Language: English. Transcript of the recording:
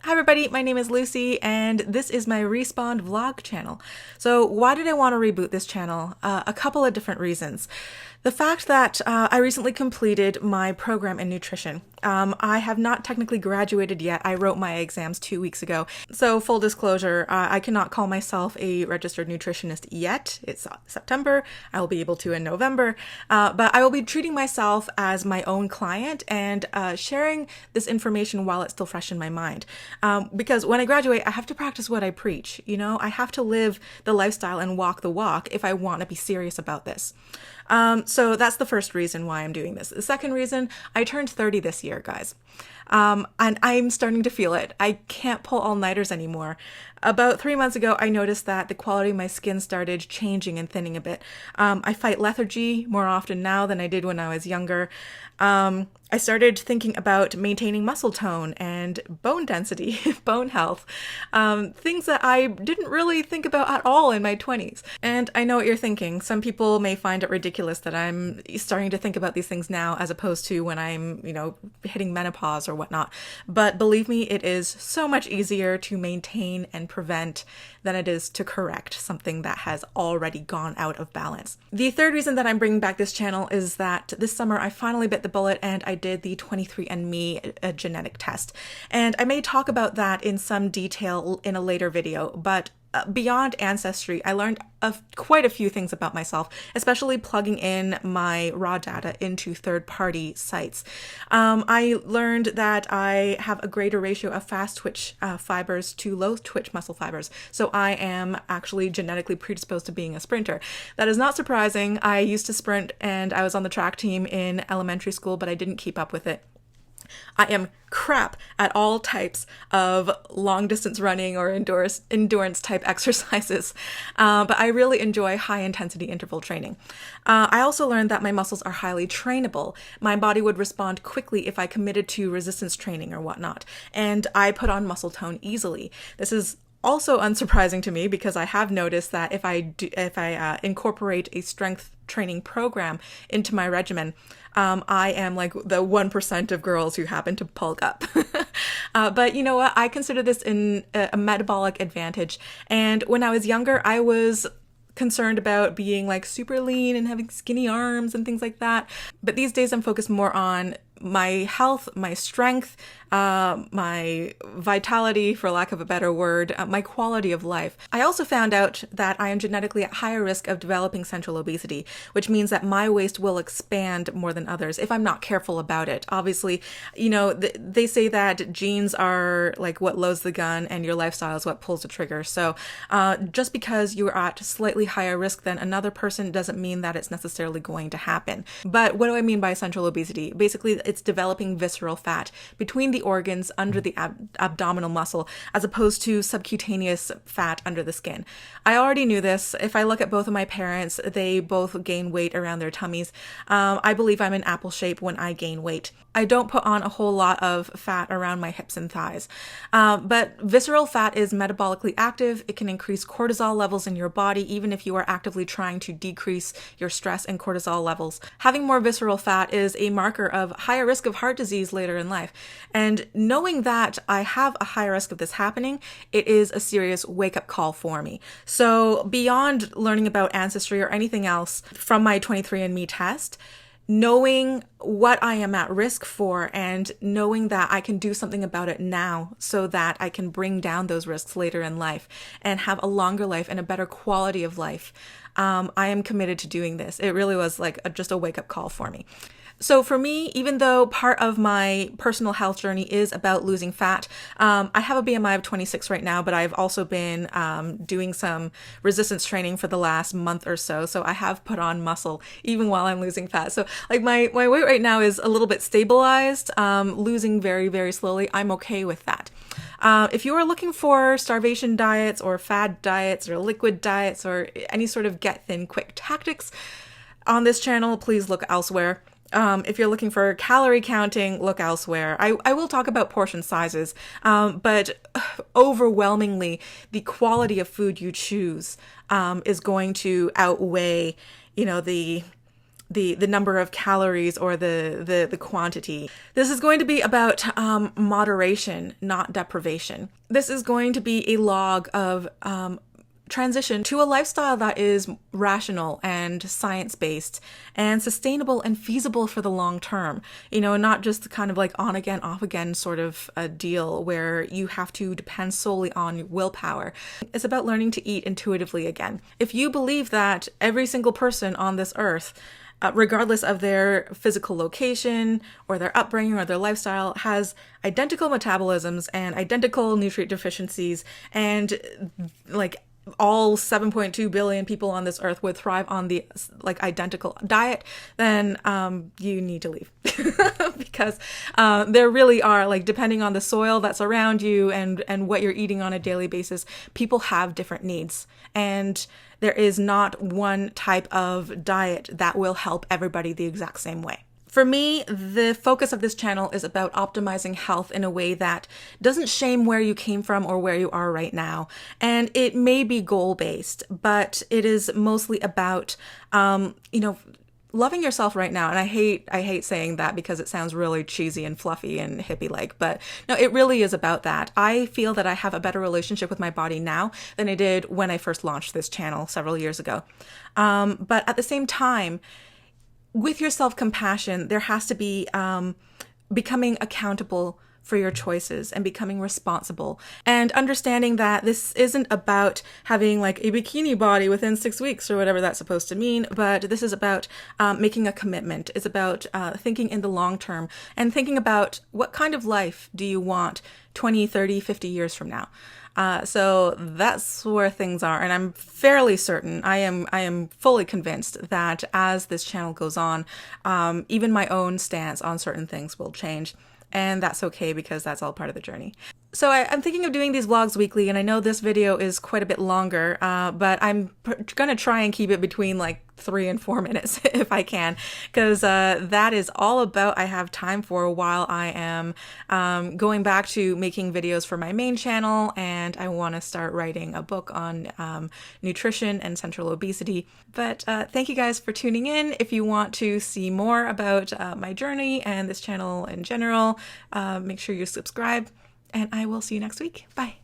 Hi everybody, my name is Lucy and this is my Respawn vlog channel. So why did I want to reboot this channel? A couple of different reasons. The fact that I recently completed my program in nutrition. I have not technically graduated yet. I wrote my exams 2 weeks ago. So full disclosure, I cannot call myself a registered nutritionist yet. It's September. I will be able to in November. But I will be treating myself as my own client and sharing this information while it's still fresh in my mind. Because when I graduate, I have to practice what I preach. You know, I have to live the lifestyle and walk the walk if I want to be serious about this. So that's the first reason why I'm doing this. The second reason, I turned 30 this year, guys. And I'm starting to feel it. I can't pull all-nighters anymore. About 3 months ago, I noticed that the quality of my skin started changing and thinning a bit. I fight lethargy more often now than I did when I was younger. I started thinking about maintaining muscle tone and bone density, bone health, things that I didn't really think about at all in my 20s. And I know what you're thinking. Some people may find it ridiculous that I'm starting to think about these things now as opposed to when I'm, hitting menopause or whatnot. But believe me, it is so much easier to maintain and prevent than it is to correct something that has already gone out of balance. The third reason that I'm bringing back this channel is that this summer I finally bit the bullet and I did the 23andMe genetic test. And I may talk about that in some detail in a later video, but beyond ancestry, I learned quite a few things about myself, especially plugging in my raw data into third-party sites. I learned that I have a greater ratio of fast twitch fibers to low twitch muscle fibers, so I am actually genetically predisposed to being a sprinter. That is not surprising. I used to sprint and I was on the track team in elementary school, but I didn't keep up with it. I am crap at all types of long distance running or endurance type exercises, but I really enjoy high intensity interval training. I also learned that my muscles are highly trainable. My body would respond quickly if I committed to resistance training or whatnot, and I put on muscle tone easily. This is also unsurprising to me because I have noticed that if I incorporate a strength training program into my regimen, I am like the 1% of girls who happen to bulk up. But you know what? I consider this a metabolic advantage. And when I was younger, I was concerned about being like super lean and having skinny arms and things like that. But these days I'm focused more on my health, my strength, my vitality, for lack of a better word, my quality of life. I also found out that I am genetically at higher risk of developing central obesity, which means that my waist will expand more than others if I'm not careful about it. Obviously, they say that genes are like what loads the gun and your lifestyle is what pulls the trigger. So just because you're at slightly higher risk than another person doesn't mean that it's necessarily going to happen. But what do I mean by central obesity? Basically, it's developing visceral fat between the organs under the abdominal muscle as opposed to subcutaneous fat under the skin. I already knew this. If I look at both of my parents, they both gain weight around their tummies. I believe I'm in apple shape when I gain weight. I don't put on a whole lot of fat around my hips and thighs. But visceral fat is metabolically active. It can increase cortisol levels in your body, even if you are actively trying to decrease your stress and cortisol levels. Having more visceral fat is a marker of higher risk of heart disease later in life. And knowing that I have a high risk of this happening, it is a serious wake-up call for me. So beyond learning about ancestry or anything else from my 23andMe test, knowing what I am at risk for and knowing that I can do something about it now so that I can bring down those risks later in life and have a longer life and a better quality of life. I am committed to doing this. It really was like just a wake-up call for me. So for me, even though part of my personal health journey is about losing fat, I have a BMI of 26 right now, but I've also been doing some resistance training for the last month or so. So I have put on muscle even while I'm losing fat. So like my weight right now is a little bit stabilized, losing very, very slowly. I'm okay with that. If you are looking for starvation diets or fad diets or liquid diets or any sort of get thin quick tactics on this channel, please look elsewhere. If you're looking for calorie counting, look elsewhere. I will talk about portion sizes, but overwhelmingly, the quality of food you choose is going to outweigh, the the number of calories or the quantity. This is going to be about moderation, not deprivation. This is going to be a log of transition to a lifestyle that is rational and science-based and sustainable and feasible for the long term. You know, not just kind of like on again, off again sort of a deal where you have to depend solely on willpower. It's about learning to eat intuitively again. If you believe that every single person on this earth, regardless of their physical location or their upbringing or their lifestyle, has identical metabolisms and identical nutrient deficiencies, and like all 7.2 billion people on this earth would thrive on the like identical diet, then you need to leave because there really are, like, depending on the soil that's around you and what you're eating on a daily basis, people have different needs, and there is not one type of diet that will help everybody the exact same way. For me, the focus of this channel is about optimizing health in a way that doesn't shame where you came from or where you are right now. And it may be goal-based, but it is mostly about, loving yourself right now. And I hate saying that because it sounds really cheesy and fluffy and hippie-like, but no, it really is about that. I feel that I have a better relationship with my body now than I did when I first launched this channel several years ago. But at the same time, with your self-compassion, there has to be becoming accountable for your choices and becoming responsible, and understanding that this isn't about having like a bikini body within 6 weeks or whatever that's supposed to mean, but this is about making a commitment. It's about thinking in the long term and thinking about what kind of life do you want 20, 30, 50 years from now. So that's where things are, and I'm fairly certain, I am fully convinced that as this channel goes on, even my own stance on certain things will change, and that's okay because that's all part of the journey. So I'm thinking of doing these vlogs weekly, and I know this video is quite a bit longer, but I'm gonna try and keep it between like 3 and 4 minutes if I can, because that is all about I have time for while I am going back to making videos for my main channel, and I want to start writing a book on nutrition and central obesity. But thank you guys for tuning in. If you want to see more about my journey and this channel in general, make sure you subscribe. And I will see you next week. Bye.